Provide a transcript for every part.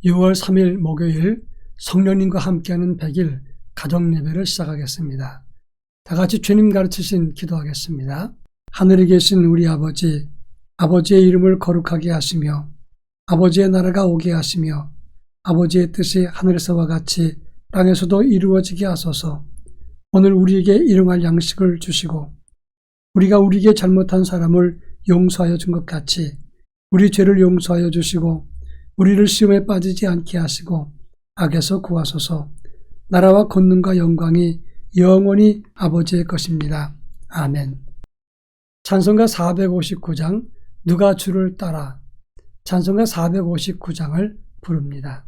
6월 3일 목요일 성령님과 함께하는 100일 가정예배를 시작하겠습니다. 다 같이 주님 가르치신 기도하겠습니다. 하늘에 계신 우리 아버지, 아버지의 이름을 거룩하게 하시며 아버지의 나라가 오게 하시며 아버지의 뜻이 하늘에서와 같이 땅에서도 이루어지게 하소서. 오늘 우리에게 일용할 양식을 주시고 우리가 우리에게 잘못한 사람을 용서하여 준 것 같이 우리 죄를 용서하여 주시고 우리를 시험에 빠지지 않게 하시고 악에서 구하소서. 나라와 권능과 영광이 영원히 아버지의 것입니다. 아멘. 찬송가 459장 누가 주를 따라, 찬송가 459장을 부릅니다.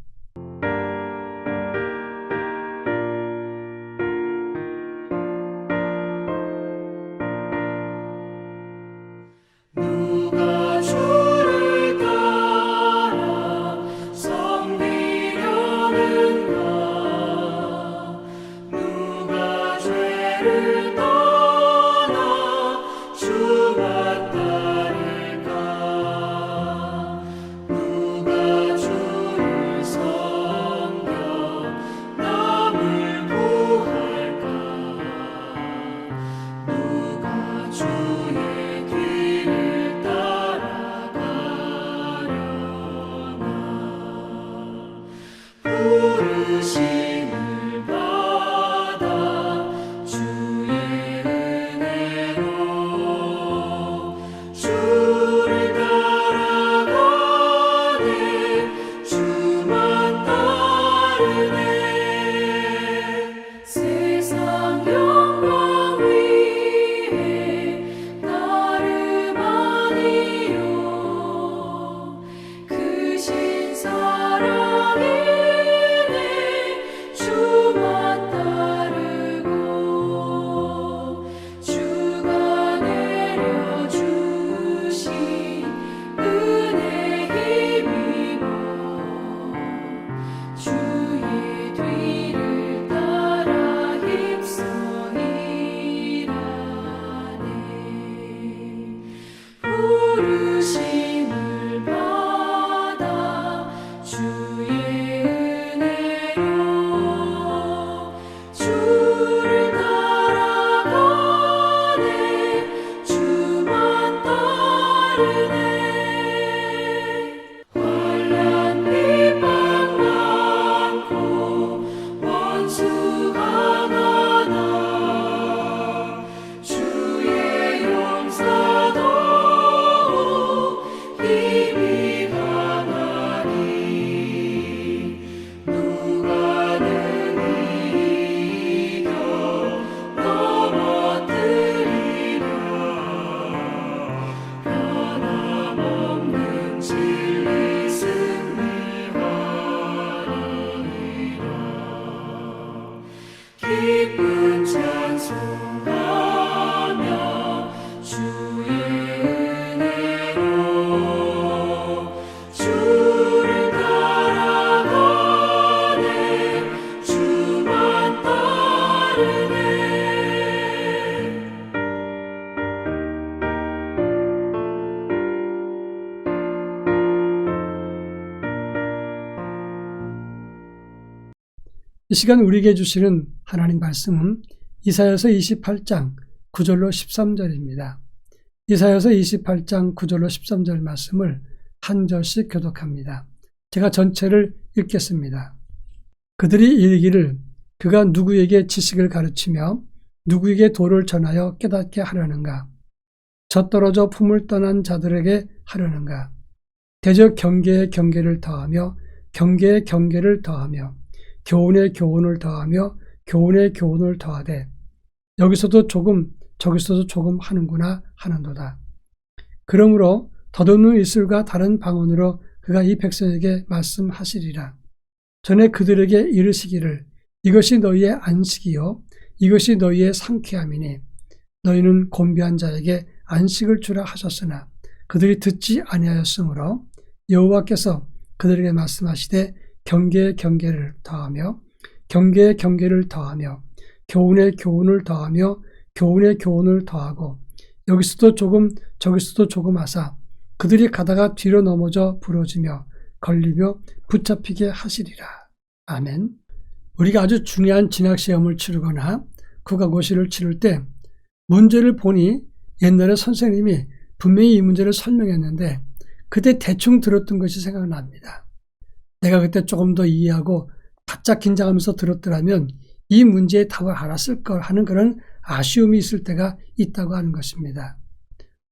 이 시간 우리에게 주시는 하나님 말씀은 이사야서 28장 9절로 13절입니다. 이사야서 28장 9절로 13절 말씀을 한 절씩 교독합니다. 제가 전체를 읽겠습니다. 그들이 이르기를 그가 누구에게 지식을 가르치며 누구에게 도를 전하여 깨닫게 하려는가? 젖떨어져 품을 떠난 자들에게 하려는가? 대저 경계에 경계를 더하며 경계에 경계를 더하며 교훈에 교훈을 더하며 교훈에 교훈을 더하되 여기서도 조금 저기서도 조금 하는구나 하는도다. 그러므로 덧없는 이슬과 다른 방언으로 그가 이 백성에게 말씀하시리라. 전에 그들에게 이르시기를 이것이 너희의 안식이요 이것이 너희의 상쾌함이니 너희는 곤비한 자에게 안식을 주라 하셨으나 그들이 듣지 아니하였으므로 여호와께서 그들에게 말씀하시되 경계에 경계를 더하며 경계에 경계를 더하며 교훈에 교훈을 더하며 교훈에 교훈을 더하고 여기서도 조금 저기서도 조금 하사 그들이 가다가 뒤로 넘어져 부러지며 걸리며 붙잡히게 하시리라. 아멘. 우리가 아주 중요한 진학시험을 치르거나 국가고시를 치를 때 문제를 보니 옛날에 선생님이 분명히 이 문제를 설명했는데 그때 대충 들었던 것이 생각납니다. 내가 그때 조금 더 이해하고 바짝 긴장하면서 들었더라면 이 문제의 답을 알았을 걸 하는 그런 아쉬움이 있을 때가 있다고 하는 것입니다.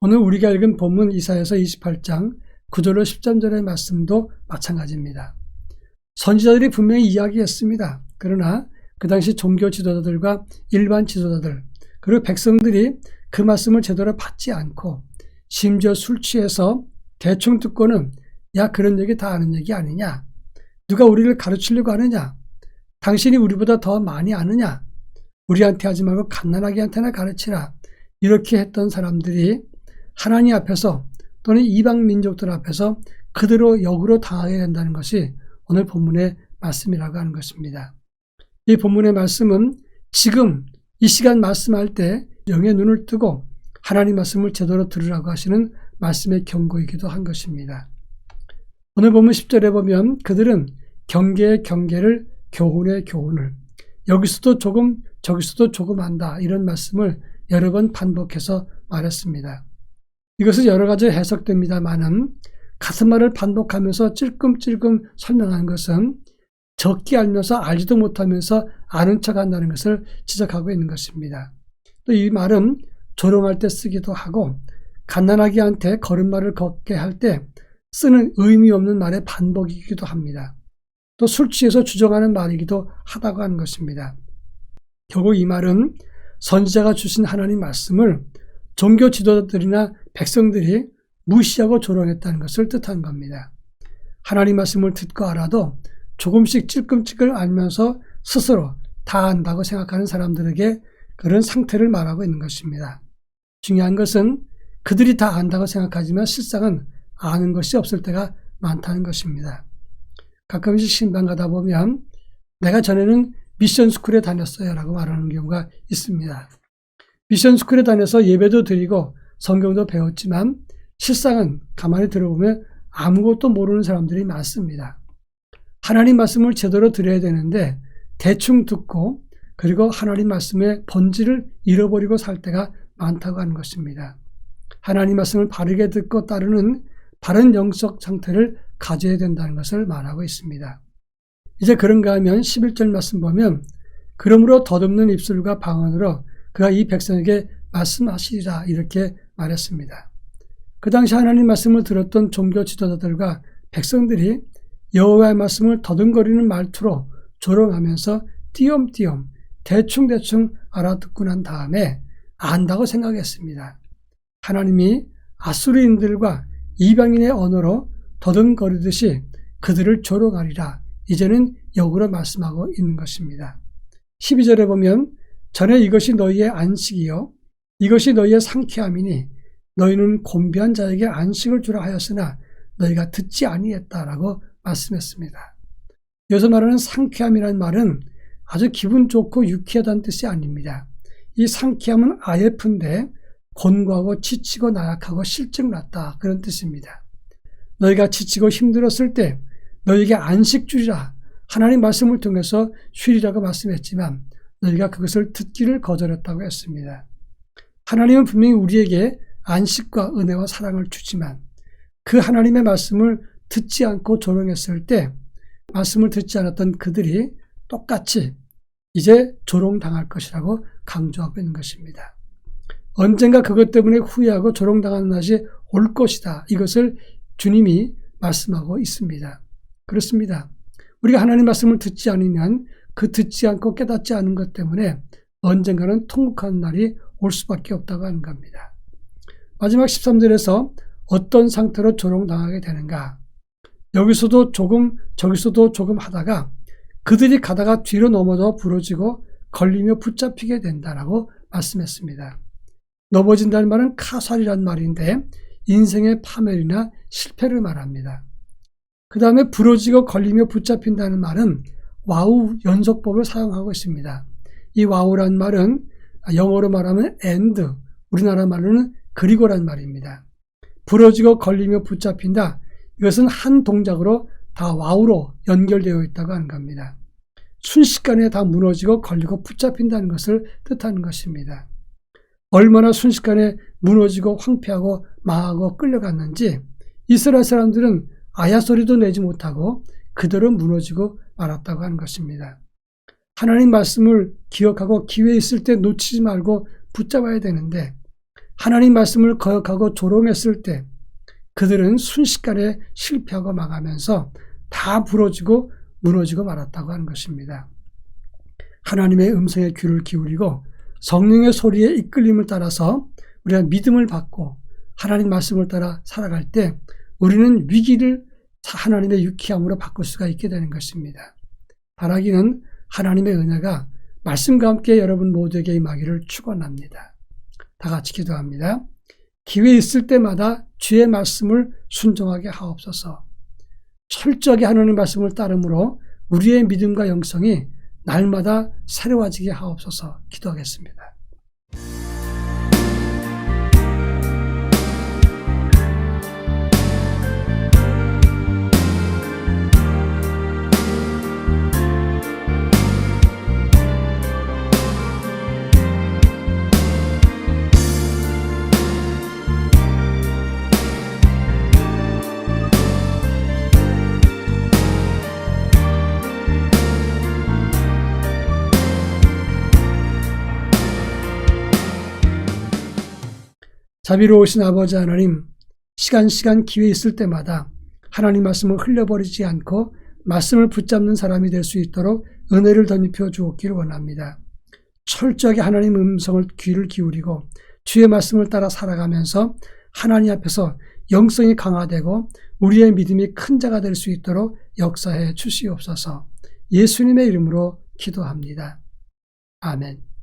오늘 우리가 읽은 본문 이사야서 28장 9절로 13절의 말씀도 마찬가지입니다. 선지자들이 분명히 이야기했습니다. 그러나 그 당시 종교 지도자들과 일반 지도자들 그리고 백성들이 그 말씀을 제대로 받지 않고 심지어 술 취해서 대충 듣고는 야 그런 얘기 다 아는 얘기 아니냐? 누가 우리를 가르치려고 하느냐? 당신이 우리보다 더 많이 아느냐? 우리한테 하지 말고 갓난아기한테나 가르치라. 이렇게 했던 사람들이 하나님 앞에서 또는 이방 민족들 앞에서 그대로 역으로 당하게 된다는 것이 오늘 본문의 말씀이라고 하는 것입니다. 이 본문의 말씀은 지금 이 시간 말씀할 때 영의 눈을 뜨고 하나님 말씀을 제대로 들으라고 하시는 말씀의 경고이기도 한 것입니다. 오늘 본문 10절에 보면 그들은 경계의 경계를 교훈의 교훈을 여기서도 조금 저기서도 조금 한다 이런 말씀을 여러 번 반복해서 말했습니다. 이것은 여러 가지 해석됩니다만은 같은 말을 반복하면서 찔끔찔끔 설명하는 것은 적기 알면서 알지도 못하면서 아는 척한다는 것을 지적하고 있는 것입니다. 또 이 말은 조롱할 때 쓰기도 하고 갓난아기한테 걸음마를 걷게 할 때 쓰는 의미 없는 말의 반복이기도 합니다. 또 술 취해서 주정하는 말이기도 하다고 하는 것입니다. 결국 이 말은 선지자가 주신 하나님 말씀을 종교 지도자들이나 백성들이 무시하고 조롱했다는 것을 뜻한 겁니다. 하나님 말씀을 듣고 알아도 조금씩 찔끔찔끔 알면서 스스로 다 안다고 생각하는 사람들에게 그런 상태를 말하고 있는 것입니다. 중요한 것은 그들이 다 안다고 생각하지만 실상은 아는 것이 없을 때가 많다는 것입니다. 가끔씩 신방 가다 보면 내가 전에는 미션 스쿨에 다녔어요 라고 말하는 경우가 있습니다. 미션 스쿨에 다녀서 예배도 드리고 성경도 배웠지만 실상은 가만히 들어보면 아무것도 모르는 사람들이 많습니다. 하나님 말씀을 제대로 들어야 되는데 대충 듣고 그리고 하나님 말씀의 본질을 잃어버리고 살 때가 많다고 하는 것입니다. 하나님 말씀을 바르게 듣고 따르는 바른 영적 상태를 가져야 된다는 것을 말하고 있습니다. 이제 그런가 하면 11절 말씀 보면 그러므로 더듬는 입술과 방언으로 그가 이 백성에게 말씀하시리라 이렇게 말했습니다. 그 당시 하나님 말씀을 들었던 종교 지도자들과 백성들이 여호와의 말씀을 더듬거리는 말투로 조롱하면서 띄엄띄엄 대충대충 알아듣고 난 다음에 안다고 생각했습니다. 하나님이 아수르인들과 이방인의 언어로 더듬거리듯이 그들을 조롱하리라 이제는 역으로 말씀하고 있는 것입니다. 12절에 보면 전에 이것이 너희의 안식이요 이것이 너희의 상쾌함이니 너희는 곤비한 자에게 안식을 주라 하였으나 너희가 듣지 아니했다라고 말씀했습니다. 여기서 말하는 상쾌함이라는 말은 아주 기분 좋고 유쾌하다는 뜻이 아닙니다. 이 상쾌함은 IF인데 곤고하고 지치고 나약하고 실증났다 그런 뜻입니다. 너희가 지치고 힘들었을 때 너희에게 안식 주리라 하나님 말씀을 통해서 쉬리라고 말씀했지만 너희가 그것을 듣기를 거절했다고 했습니다. 하나님은 분명히 우리에게 안식과 은혜와 사랑을 주지만 그 하나님의 말씀을 듣지 않고 조롱했을 때 말씀을 듣지 않았던 그들이 똑같이 이제 조롱당할 것이라고 강조하고 있는 것입니다. 언젠가 그것 때문에 후회하고 조롱당하는 날이 올 것이다. 이것을 주님이 말씀하고 있습니다. 그렇습니다. 우리가 하나님 말씀을 듣지 않으면 그 듣지 않고 깨닫지 않은 것 때문에 언젠가는 통곡하는 날이 올 수밖에 없다고 하는 겁니다. 마지막 13절에서 어떤 상태로 조롱당하게 되는가? 여기서도 조금 저기서도 조금 하다가 그들이 가다가 뒤로 넘어져 부러지고 걸리며 붙잡히게 된다라고 말씀했습니다. 넘어진다는 말은 카살이란 말인데 인생의 파멸이나 실패를 말합니다. 그 다음에 부러지고 걸리며 붙잡힌다는 말은 와우 연속법을 사용하고 있습니다. 이 와우란 말은 영어로 말하면 and, 우리나라 말로는 그리고란 말입니다. 부러지고 걸리며 붙잡힌다. 이것은 한 동작으로 다 와우로 연결되어 있다고 하는 겁니다. 순식간에 다 무너지고 걸리고 붙잡힌다는 것을 뜻하는 것입니다. 얼마나 순식간에 무너지고 황폐하고 망하고 끌려갔는지 이스라엘 사람들은 아야 소리도 내지 못하고 그대로 무너지고 말았다고 하는 것입니다. 하나님 말씀을 기억하고 기회 있을 때 놓치지 말고 붙잡아야 되는데 하나님 말씀을 거역하고 조롱했을 때 그들은 순식간에 실패하고 망하면서 다 부러지고 무너지고 말았다고 하는 것입니다. 하나님의 음성에 귀를 기울이고 성령의 소리에 이끌림을 따라서 우리가 믿음을 받고 하나님 말씀을 따라 살아갈 때 우리는 위기를 하나님의 유쾌함으로 바꿀 수가 있게 되는 것입니다. 바라기는 하나님의 은혜가 말씀과 함께 여러분 모두에게 임하기를 축원합니다. 다 같이 기도합니다. 기회 있을 때마다 주의 말씀을 순종하게 하옵소서. 철저하게 하나님 말씀을 따름으로 우리의 믿음과 영성이 날마다 새로워지게 하옵소서. 기도하겠습니다. 자비로우신 아버지 하나님, 시간 기회 있을 때마다 하나님 말씀을 흘려버리지 않고 말씀을 붙잡는 사람이 될 수 있도록 은혜를 덧입혀 주옵기를 원합니다. 철저하게 하나님 음성을 귀를 기울이고 주의 말씀을 따라 살아가면서 하나님 앞에서 영성이 강화되고 우리의 믿음이 큰 자가 될 수 있도록 역사해 주시옵소서. 예수님의 이름으로 기도합니다. 아멘.